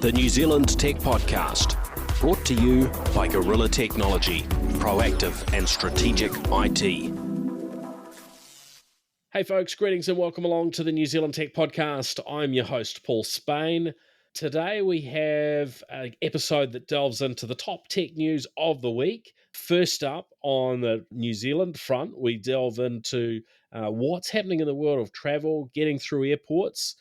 the New Zealand Tech Podcast, brought to you by Gorilla Technology, proactive and strategic IT. Hey folks, greetings and welcome along to the New Zealand Tech Podcast. I'm your host, Paul Spain. Today we have an episode that delves into the top tech news of the week. First up, on the New Zealand front, we delve into what's happening in the world of travel. Getting through airports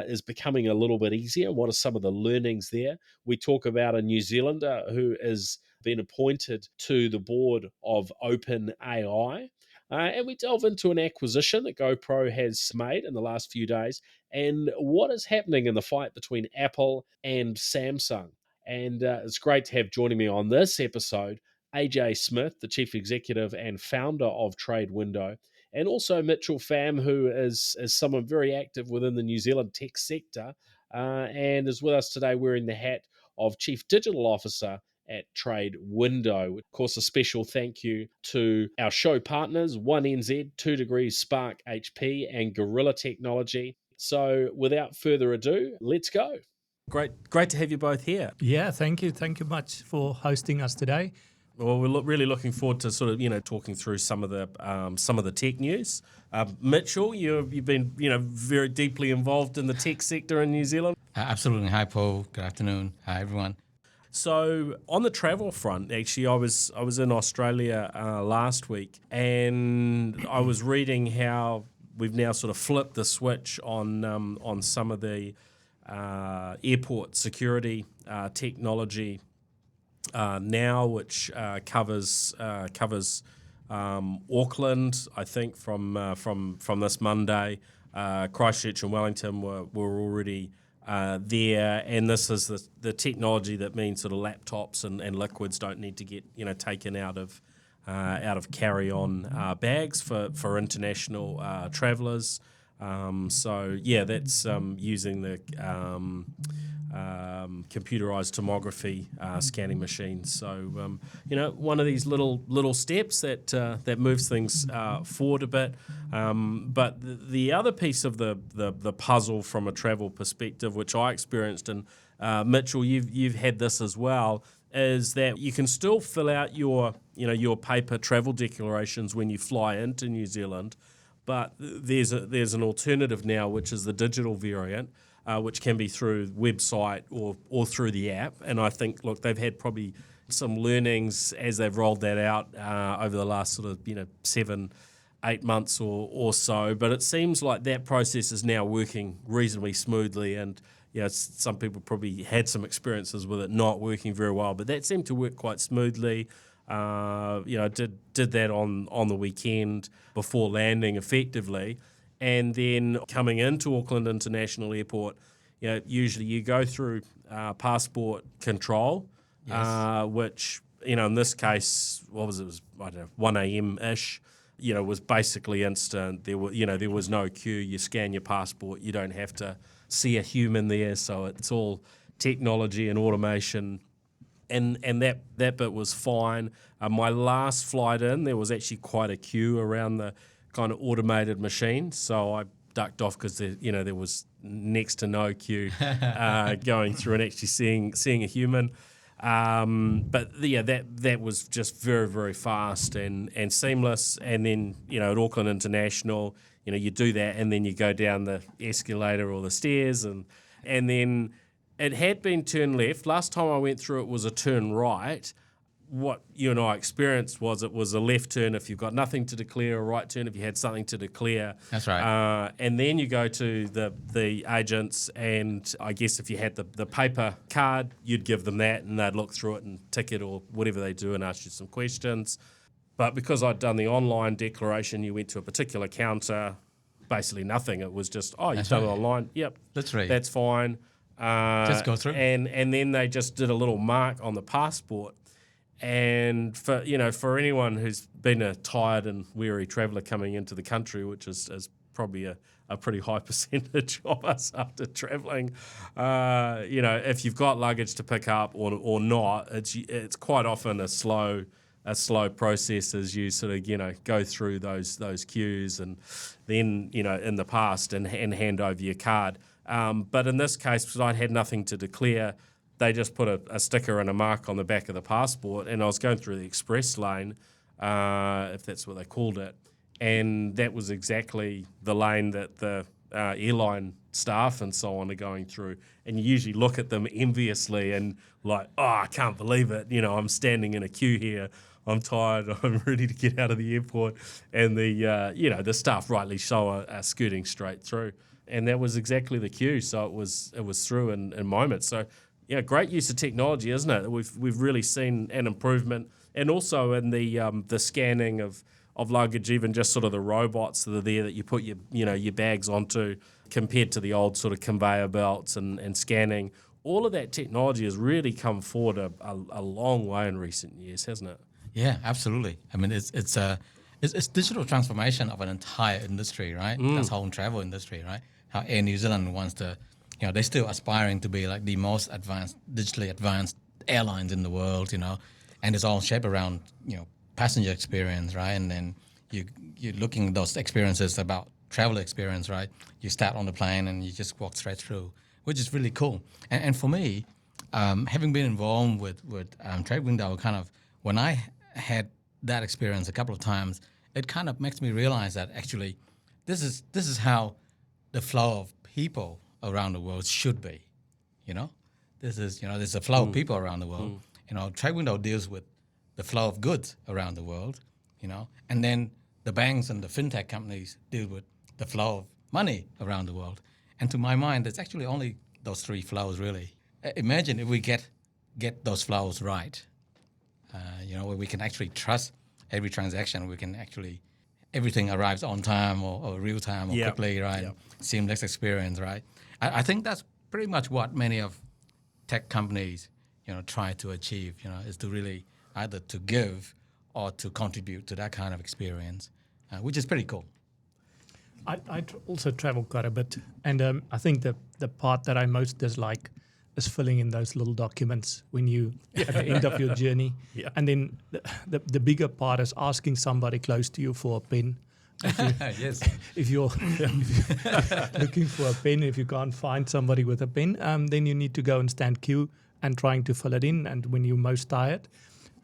is becoming a little bit easier. What are some of the learnings there? We talk about a New Zealander who has been appointed to the board of OpenAI. And we delve into an acquisition that GoPro has made in the last few days and what is happening in the fight between Apple and Samsung. And it's great to have joining me on this episode AJ Smith, the Chief Executive and Founder of Trade Window, and also Mitchell Pham, who is someone very active within the New Zealand tech sector and is with us today wearing the hat of Chief Digital Officer at Trade Window. Of course, a special thank you to our show partners, 1NZ, 2 Degrees Spark HP, and Gorilla Technology. So without further ado, let's go. Great to have you both here. Yeah, thank you. Thank you much for hosting us today. Well, we're really looking forward to sort of, talking through some of the tech news. Mitchell, you've been, very deeply involved in the tech sector in New Zealand. Absolutely. Hi, Paul. Good afternoon. Hi, everyone. So on the travel front, actually, I was in Australia last week, and I was reading how we've now sort of flipped the switch on some of the airport security technology now, which covers Auckland. I think from this Monday, Christchurch and Wellington were already there, and this is the technology that means sort of laptops and liquids don't need to get taken out of carry-on bags for international travellers. So yeah, that's using the computerized tomography scanning machines. So one of these little steps that moves things forward a bit. But the other piece of the puzzle from a travel perspective, which I experienced, and Mitchell, you've had this as well, is that you can still fill out your paper travel declarations when you fly into New Zealand, but there's an alternative now, which is the digital variant, which can be through website or through the app. And I think, look, they've had probably some learnings as they've rolled that out over the last sort of 7-8 months or so. But it seems like that process is now working reasonably smoothly. And some people probably had some experiences with it not working very well, but that seemed to work quite smoothly. Did that on the weekend before landing effectively. And then coming into Auckland International Airport, usually you go through passport control, yes. Which, in this case, what was it? It was, I don't know, 1 a.m.-ish, was basically instant. There was no queue. You scan your passport. You don't have to see a human there. So it's all technology and automation. And that bit was fine. My last flight in, there was actually quite a queue around the kind of automated machine, so I ducked off because there was next to no queue going through and actually seeing a human. But yeah, that was just very, very fast and seamless. And then at Auckland International, you do that and then you go down the escalator or the stairs and then it had been turn left. Last time I went through it was a turn right. What you and I experienced was it was a left turn if you've got nothing to declare, a right turn if you had something to declare. That's right. And then you go to the agents, and I guess if you had the paper card, you'd give them that, and they'd look through it and tick it or whatever they do and ask you some questions. But because I'd done the online declaration, you went to a particular counter, basically nothing. It was just, you've done it online. Yep. That's right. That's fine. Just go through. And then they just did a little mark on the passport. And for anyone who's been a tired and weary traveller coming into the country, which is probably a pretty high percentage of us after travelling, if you've got luggage to pick up or not, it's quite often a slow a slow process as you sort of, go through those queues and then, in the past and hand over your card. But in this case, because I had nothing to declare, they just put a sticker and a mark on the back of the passport, and I was going through the express lane, if that's what they called it, and that was exactly the lane that the airline staff and so on are going through. And you usually look at them enviously and like, oh, I can't believe it. I'm standing in a queue here. I'm tired. I'm ready to get out of the airport. And the staff rightly so are scooting straight through. And that was exactly the queue. So it was through in moments. So great use of technology, isn't it? We've really seen an improvement, and also in the scanning of luggage, even just sort of the robots that are there that you put your bags onto, compared to the old sort of conveyor belts and scanning. All of that technology has really come forward a long way in recent years, hasn't it? Yeah, absolutely. I mean, it's digital transformation of an entire industry, right? That's whole travel industry, right? How Air New Zealand wants to, they're still aspiring to be like the most digitally advanced airlines in the world, and it's all shaped around, passenger experience, right? And then you're looking at those experiences about travel experience, right? You start on the plane and you just walk straight through, which is really cool. And for me, having been involved with Trade Window, kind of when I had that experience a couple of times, it kind of makes me realize that actually this is how the flow of people around the world should be. There's a flow of people around the world. Trade Window deals with the flow of goods around the world, and then the banks and the fintech companies deal with the flow of money around the world. And to my mind, it's actually only those three flows, really. Imagine if we get those flows right, where we can actually trust every transaction, everything arrives on time or real time or quickly, right? Yep. Seamless experience, right? I think that's pretty much what many of tech companies, try to achieve, is to really either to give or to contribute to that kind of experience, which is pretty cool. I also travel quite a bit, and I think the part that I most dislike is filling in those little documents when you at the end of your journey. Yeah. And then the bigger part is asking somebody close to you for a pen. Yes. If you're looking for a pen, if you can't find somebody with a pen, then you need to go and stand queue and trying to fill it in. And when you're most tired,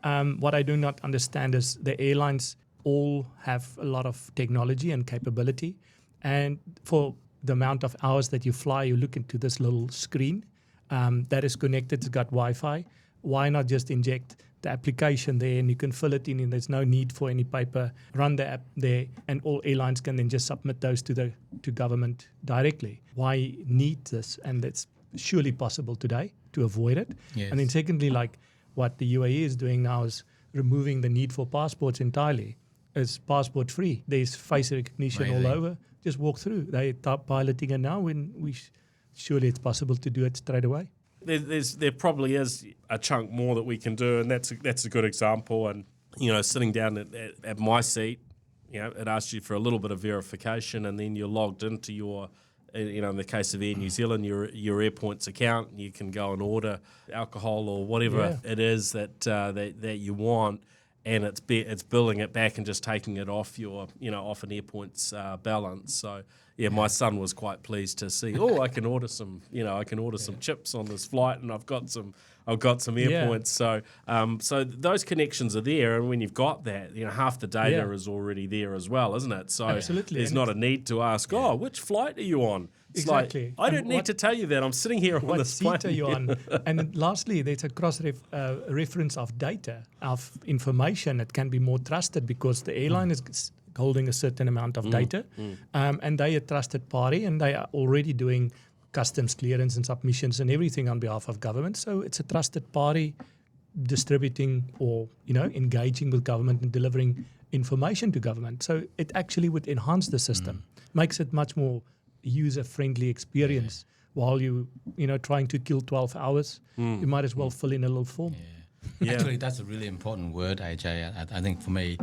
what I do not understand is the airlines all have a lot of technology and capability. And for the amount of hours that you fly, you look into this little screen that is connected, it's got Wi-Fi. Why not just inject the application there and you can fill it in and there's no need for any paper, run the app there, and all airlines can then just submit those to government directly. Why need this? And it's surely possible today to avoid it. Yes. And then secondly, like what the UAE is doing now is removing the need for passports entirely. It's passport free. There's face recognition all over. Just walk through. They are piloting it now when surely it's possible to do it straight away. There probably is a chunk more that we can do, and that's a good example. And sitting down at my seat, it asks you for a little bit of verification, and then you're logged into your, in the case of Air New Zealand, your AirPoints account. You can go and order alcohol or whatever it is that you want, and it's billing it back and just taking it off your off an AirPoints balance. So. Yeah, my son was quite pleased to see. I can order some. I can order some chips on this flight, and I've got some AirPoints. So, so those connections are there, and when you've got that, half the data is already there as well, isn't it? So absolutely. There's not a need to ask. Which flight are you on? It's exactly. Like, I don't need to tell you that. I'm sitting here on this plane. What seat are you on? And lastly, there's a reference of data, of information that can be more trusted because the airline is holding a certain amount of data, and they are a trusted party, and they are already doing customs clearance and submissions and everything on behalf of government. So it's a trusted party distributing or engaging with government and delivering information to government. So it actually would enhance the system, makes it much more user-friendly experience. While you trying to kill 12 hours, you might as well fill in a little form. Yeah. Actually, that's a really important word, AJ. I think for me.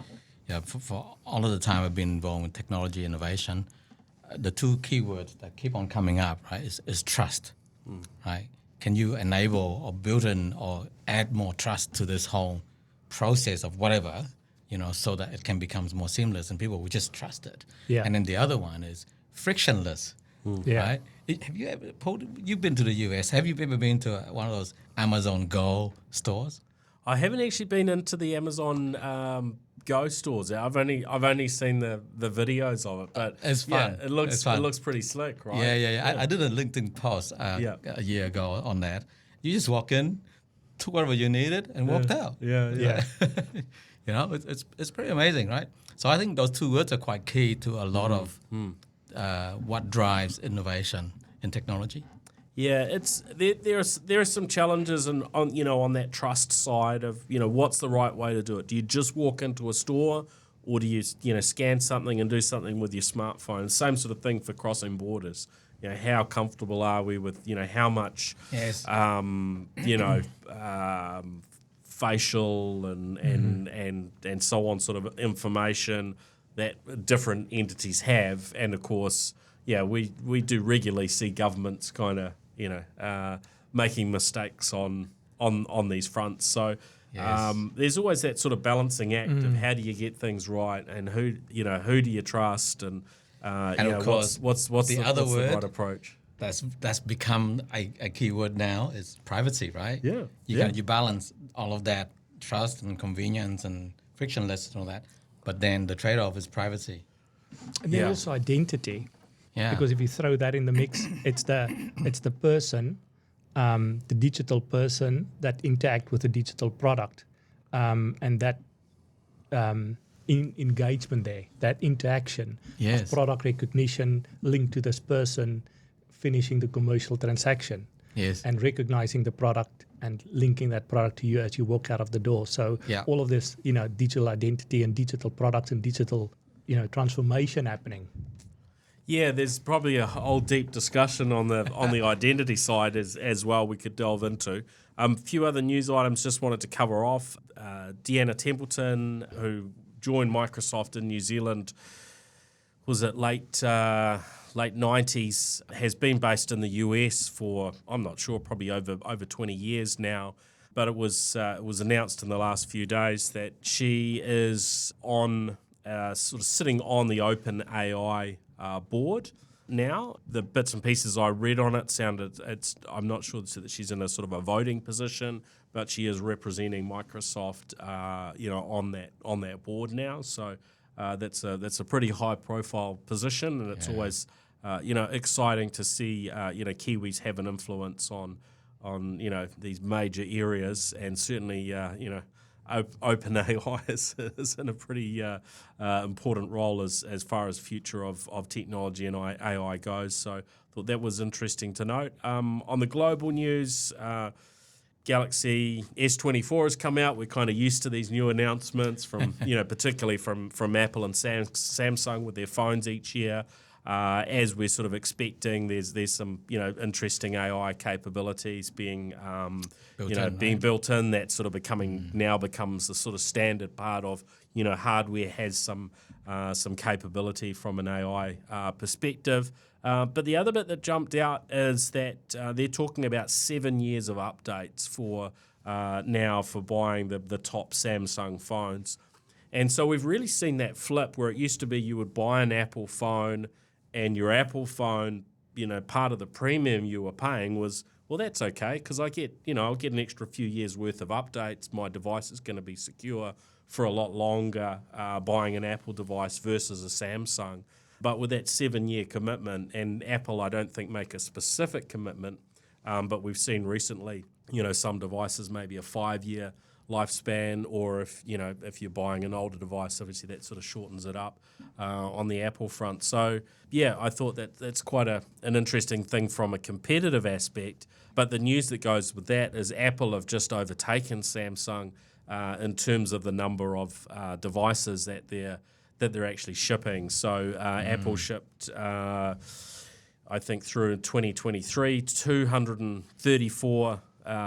Yeah, for all of the time I've been involved with technology innovation, the two keywords that keep on coming up, right, is trust, right? Can you enable or build in or add more trust to this whole process of whatever, so that it can become more seamless and people will just trust it. Yeah. And then the other one is frictionless. Yeah. Right? Have you ever, Paul, you've been to the US, have you ever been to one of those Amazon Go stores? I haven't actually been into the Amazon Go stores. I've only seen the videos of it, but It's fun. Yeah, It's fun. it looks pretty slick, right? Yeah. I did a LinkedIn post a year ago on that. You just walk in, took whatever you needed, and walked out. Yeah. It's pretty amazing, right? So I think those two words are quite key to a lot of what drives innovation in technology. Yeah, there are some challenges on that trust side of what's the right way to do it. Do you just walk into a store, or do you scan something and do something with your smartphone? Same sort of thing for crossing borders. How comfortable are we with how much facial and so on sort of information that different entities have, and of course, we do regularly see governments kind of making mistakes on these fronts. So there's always that sort of balancing act of how do you get things right, and who do you trust, and of course, what's the other word the right approach. That's become a key word now is privacy, right? Yeah. You balance all of that trust and convenience and frictionless and all that, but then the trade-off is privacy. And then also identity. Yeah. Because if you throw that in the mix, it's the person, the digital person that interact with the digital product, and that engagement there, that interaction of product recognition linked to this person finishing the commercial transaction. Yes. And recognizing the product and linking that product to you as you walk out of the door. So all of this, digital identity and digital products and digital, transformation happening. Yeah, there's probably a whole deep discussion on the identity side as well we could delve into. A few other news items just wanted to cover off. Dee Templeton, who joined Microsoft in New Zealand, was it late 90s, has been based in the US for, I'm not sure, probably over 20 years now. But it was announced in the last few days that she is on sort of sitting on the OpenAI board now. The bits and pieces I read on it I'm not sure that she's in a sort of a voting position, but she is representing Microsoft, on that board now. So that's a pretty high profile position, and it's always exciting to see Kiwis have an influence on these major areas, and certainly OpenAI is in a pretty important role as far as future of technology and AI goes. So I thought that was interesting to note. On the global news, Galaxy S24 has come out. We're kind of used to these new announcements from particularly from Apple and Samsung with their phones each year. As we're sort of expecting, there's some interesting AI capabilities being built in, that sort of becomes the sort of standard part of hardware has some capability from an AI perspective. But the other bit that jumped out is that they're talking about 7 years of updates for now for buying the top Samsung phones. And so we've really seen that flip, where it used to be you would buy an Apple phone, and your Apple phone, part of the premium you were paying was, well, that's okay, because I'll get an extra few years worth of updates. My device is going to be secure for a lot longer buying an Apple device versus a Samsung. But with that 7-year commitment, and Apple, I don't think, make a specific commitment, but we've seen recently, some devices maybe a 5-year lifespan, or if you're buying an older device, obviously that sort of shortens it up on the Apple front. So yeah, I thought that's quite an interesting thing from a competitive aspect. But the news that goes with that is Apple have just overtaken Samsung in terms of the number of devices that they're actually shipping. So Apple shipped, I think through 2023, 234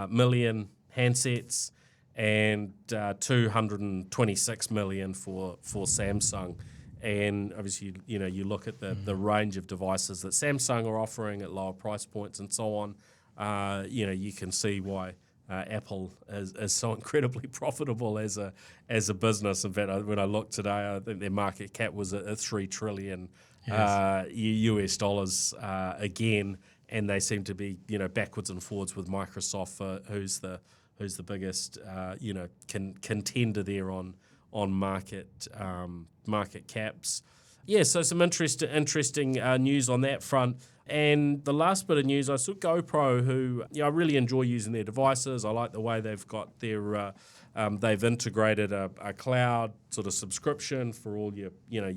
million handsets, and 226 million for Samsung. And obviously, you look at the range of devices that Samsung are offering at lower price points and so on, you can see why Apple is so incredibly profitable as a business. In fact, when I looked today, I think their market cap was at $3 trillion US dollars again, and they seem to be backwards and forwards with Microsoft, who's the biggest contender there on market caps. Yeah, so some interesting news on that front. And the last bit of news, I saw GoPro, who I really enjoy using their devices. I like the way they've got their they've integrated a cloud sort of subscription for all your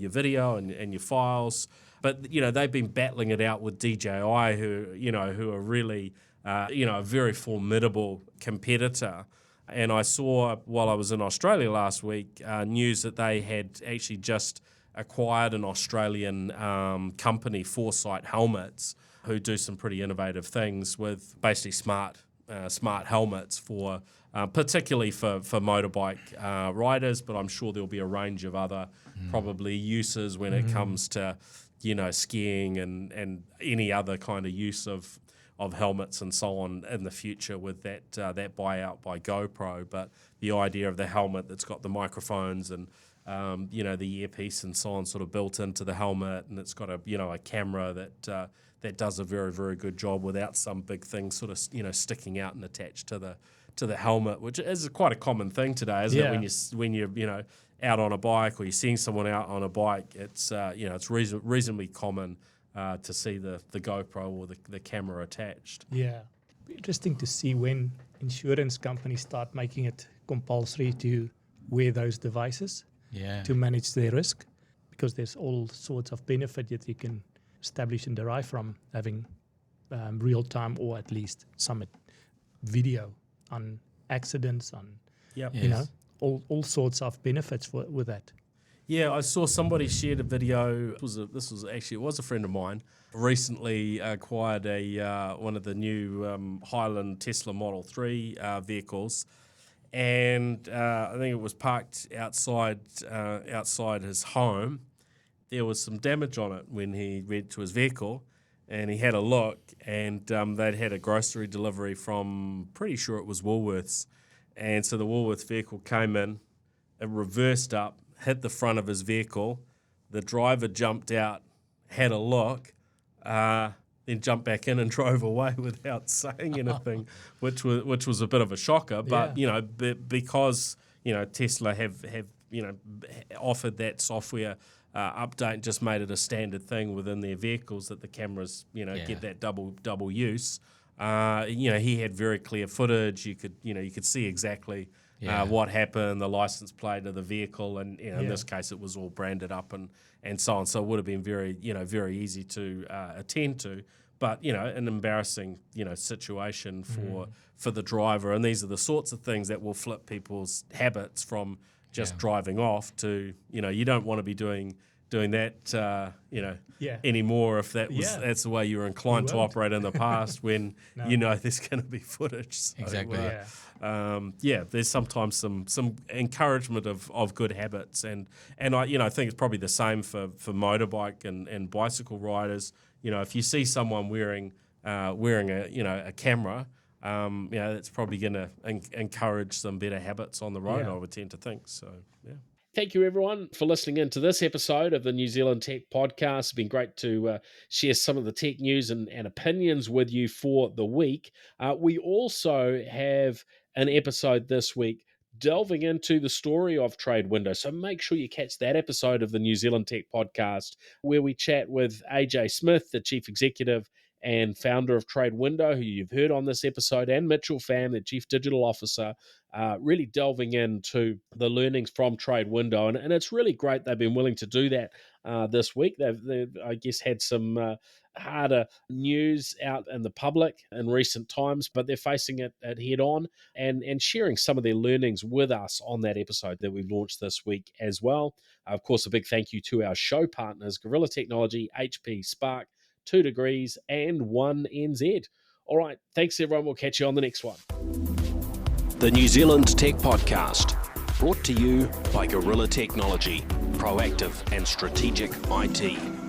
video and your files. But they've been battling it out with DJI, who are really a very formidable competitor. And I saw while I was in Australia last week news that they had actually just acquired an Australian company, Foresight Helmets, who do some pretty innovative things with basically smart helmets for particularly for motorbike riders, but I'm sure there'll be a range of other probably uses when it comes to skiing and any other kind of use of helmets and so on in the future with that buyout by GoPro. But the idea of the helmet that's got the microphones and the earpiece and so on sort of built into the helmet, and it's got a camera that does a very, very good job without some big thing sort of sticking out and attached to the helmet, which is quite a common thing today, isn't it? When you're out on a bike or you're seeing someone out on a bike, it's reasonably common to see the GoPro or the camera attached. Yeah, be interesting to see when insurance companies start making it compulsory to wear those devices. To manage their risk, because there's all sorts of benefit that you can establish and derive from having real-time or at least some video on accidents, on all sorts of benefits with that. Yeah, I saw somebody shared a video. It was a friend of mine. Recently acquired one of the new Highland Tesla Model 3 vehicles. And I think it was parked outside his home. There was some damage on it when he went to his vehicle, and he had a look, and they'd had a grocery delivery from, pretty sure it was Woolworths. And so the Woolworths vehicle came in, it reversed up, hit the front of his vehicle. The driver jumped out, had a look, then jumped back in and drove away without saying anything, which was a bit of a shocker. But because Tesla have offered that software update and just made it a standard thing within their vehicles that the cameras get that double use. He had very clear footage. You could see exactly what happened, the license plate of the vehicle, and in this case it was all branded up and so on. So it would have been very easy to attend to. But an embarrassing situation for the driver, and these are the sorts of things that will flip people's habits from just driving off to you don't want to be doing that anymore if that's the way you were inclined to operate in the past when there's going to be footage. So, exactly. There's sometimes some encouragement of good habits, and I think it's probably the same for motorbike and bicycle riders. If you see someone wearing a camera, it's probably going to encourage some better habits on the road. I would tend to think so. Yeah. Thank you, everyone, for listening in to this episode of the New Zealand Tech Podcast. It's been great to share some of the tech news and opinions with you for the week. We also have an episode this week delving into the story of Trade Window. So make sure you catch that episode of the New Zealand Tech Podcast, where we chat with AJ Smith, the Chief Executive and founder of Trade Window, who you've heard on this episode, and Mitchell Pham, the Chief Digital Officer, really delving into the learnings from Trade Window. And it's really great they've been willing to do that this week. They've I guess, had some harder news out in the public in recent times, but they're facing it head on and sharing some of their learnings with us on that episode that we launched this week as well. Of course, a big thank you to our show partners, Gorilla Technology, HP Spark, 2 Degrees, and 1NZ. All right, thanks everyone. We'll catch you on the next one. The New Zealand Tech Podcast, brought to you by Gorilla Technology, proactive and strategic IT.